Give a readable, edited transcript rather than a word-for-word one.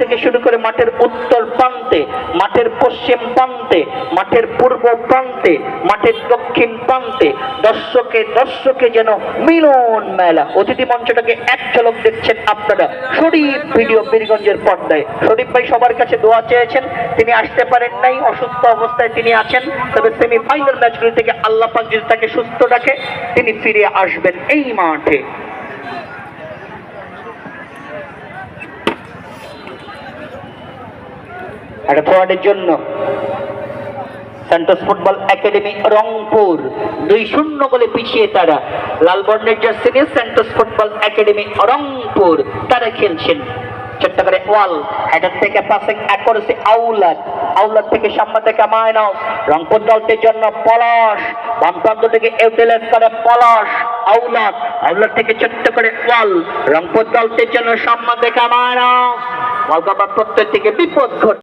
থেকে শুরু করে মাঠের উত্তর প্রান্তে, মাঠের পশ্চিম প্রান্তে, মাঠের পূর্ব প্রান্তে, মাঠের দক্ষিণ প্রান্তে দর্শকে যেন মিলন মেলা। অতিথি মঞ্চটাকে এক ঝলক দেখছেন আপনারা শরীফ ভিডিও বীরগঞ্জের পর্দায়। শরীফ ভাই সবার কাছে দোয়া চেয়েছেন, তিনি আসতে পারেন নাই, অসুস্থ অবস্থায় তিনি আছেন। তবে সেমিফাইনাল ম্যাচগুলি থেকে আল্লাহ পাক যদি তাকে সুস্থ রাখে তিনি ফিরে আসবেন এই মাঠে। একটা ফরওয়ার্ডের জন্য সেন্টার্স ফুটবল একাডেমি রংপুর 2-0 গোলে পিছিয়ে তারা। লাল বর্ণের জার্সি নিয়ে সেন্টার্স ফুটবল একাডেমি রংপুর তারা খেলছেন। ছোট্ট করে ওয়াল হেডার থেকে পাসিং অ্যাকুরেসি আউলাদ থেকে সামনে থেকে মাইনাস। রংপুর দলটির জন্য পলাশ বাম প্রান্ত থেকে ইউটিলাইজ করে পলাশ আউলাদ থেকে ছোট্ট করে ওয়াল। রংপুর দলটির জন্য সামনে থেকে মাইনাস বল কাবার প্রত্যেক থেকে বিপদ ঘটে।